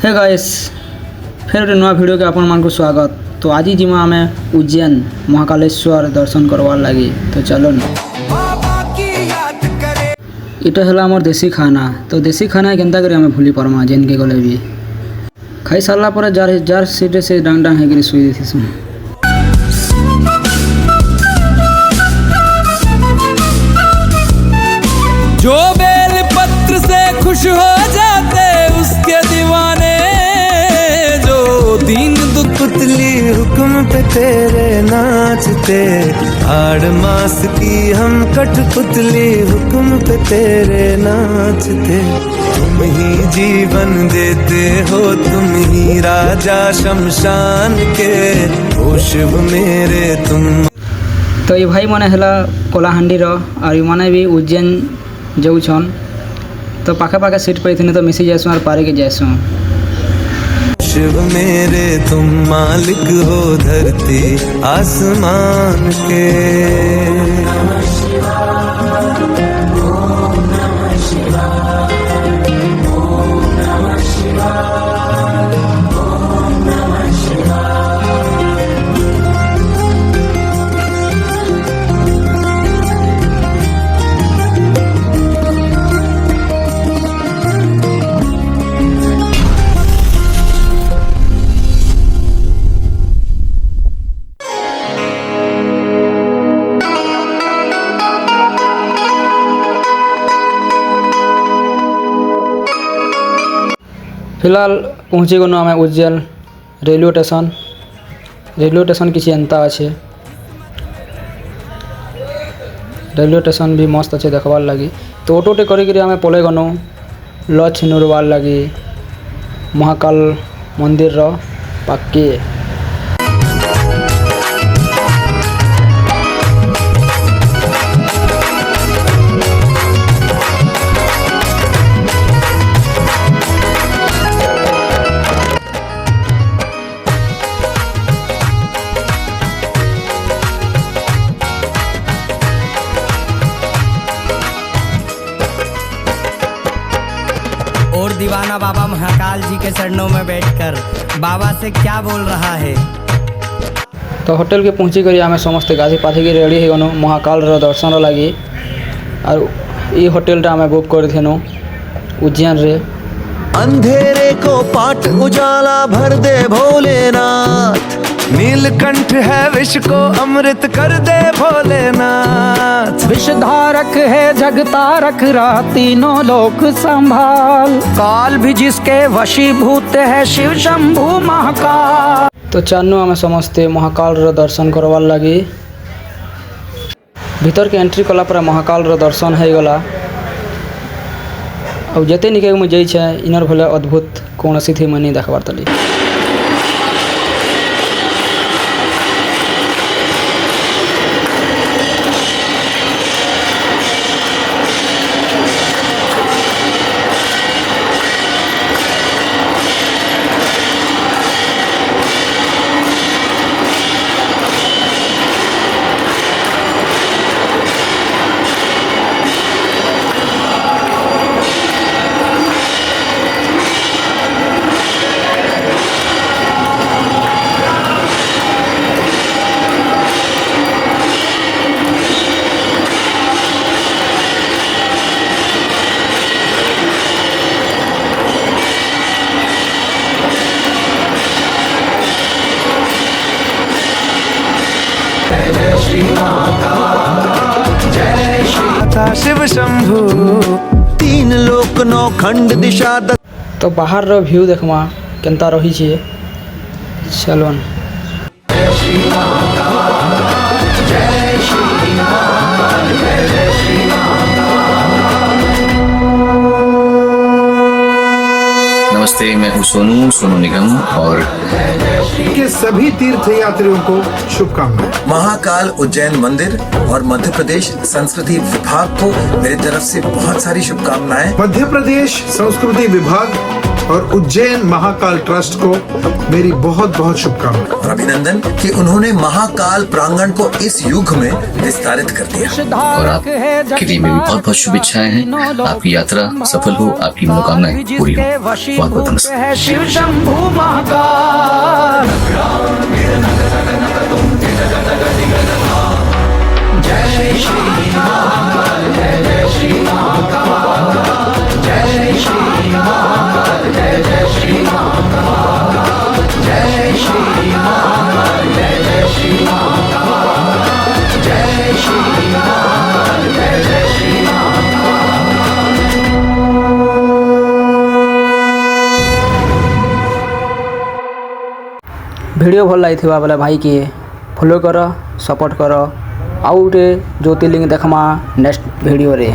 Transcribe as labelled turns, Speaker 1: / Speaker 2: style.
Speaker 1: Hey guys फिर गोटे नुआ भिडियो के आपण मान को स्वागत। तो आज जीमा आम उज्जैन महाकालेश्वर दर्शन करवार लगी। तो चलो इटा है आमर देसी खाना। तो देसी खाना केनता करी आम भूली पार्मा जेन के गले भी खाई सारा पर जार जार सीटे से डांग डांग है शुई थी।
Speaker 2: जो बेल पत्र से खुश हो जाते उसके दीवाने, जो दीन दुख
Speaker 3: पुतली हुक्म पे तेरे नाचते, हाड़ मास की हम कठपुतली हुक्म पे तेरे नाचते। तुम ही जीवन देते हो, तुम ही राजा शमशान के, ओ शिव मेरे तुम।
Speaker 1: तो ये भाई मैंने है कलाहांडी और ये मैंने भी उज्जैन जाऊन। तो पाखे पाखे सीट पर थी तो मिसी जासूँ और पारे के जासूँ।
Speaker 3: शिव मेरे तुम मालिक हो धरती आसमान के।
Speaker 1: फिलहाल पहुँची गलु आम उज्जैन रेलवे स्टेशन किसी एंता अच्छे। रेलवे स्टेशन भी मस्त अच्छे देखबार लगी। तो ऑटोटे करी आम पलै गनु लॉज नुरवार लगी महाकाल मंदिर पाके।
Speaker 4: और दीवाना बाबा महाकाल जी के चरणों में बैठकर बाबा से क्या बोल रहा है।
Speaker 1: तो होटल के पहुँची करी आम समस्ते गाधी पाथी के रेडी हो गनु महाकाल दर्शन लगी। और ये होटल आम बुक कर उज्जैन रे।
Speaker 3: अंधेरे को पाट उजाला भर दे भोलेनाथ, नीलकंठ है विष को अमृत कर दे भोलेनाथ।
Speaker 5: विषधारक है जगतारक रहा तीनों लोक संभाल, काल भी जिसके वशीभूत है शिव शंभु महाकाल।
Speaker 1: तो चानू आम समस्ते महाकाल दर्शन करवार लगी। भीतर के एंट्री कला पर महाकाल दर्शन हो गला। अब जिते निके मुझे इनर भले अद्भुत कौन सी थी मनी देखबार तली।
Speaker 3: शिव शंभु तीन लोक नौ खंड दिशा।
Speaker 1: तो बाहर रो व्यू देखमा केनता रही छे। चलो
Speaker 6: नमस्ते, मैं हूँ सोनू निगम और
Speaker 7: के सभी तीर्थ यात्रियों को शुभकामनाएं।
Speaker 8: महाकाल उज्जैन मंदिर और मध्य प्रदेश संस्कृति विभाग को मेरी तरफ से बहुत सारी शुभकामनाएं।
Speaker 7: मध्य प्रदेश संस्कृति विभाग और उज्जैन महाकाल ट्रस्ट को मेरी बहुत बहुत शुभकामनाएं
Speaker 8: और अभिनंदन कि उन्होंने महाकाल प्रांगण को इस युग में विस्तारित कर दिया।
Speaker 6: और आपके लिए मेरी बहुत बहुत शुभेच्छाएं हैं। आपकी यात्रा सफल हो, आपकी मनोकामनाएं पूरी हो। बहुत बहुत नमस्कार।
Speaker 5: शिव शंभू महाकाल। जय श्री महाकाल, जय श्री महाकाल, जय श्री महाकाल, जय श्री महाकाल, जय श्री महाकाल, जय श्री महाकाल, जय श्री महाकाल, जय श्री महाकाल।
Speaker 1: वीडियो भल लगी बोले भाई के फॉलो कर, सपोर्ट कर। आउ गोटे ज्योतिर्लिंग देखमा नेक्स्ट वीडियो रे।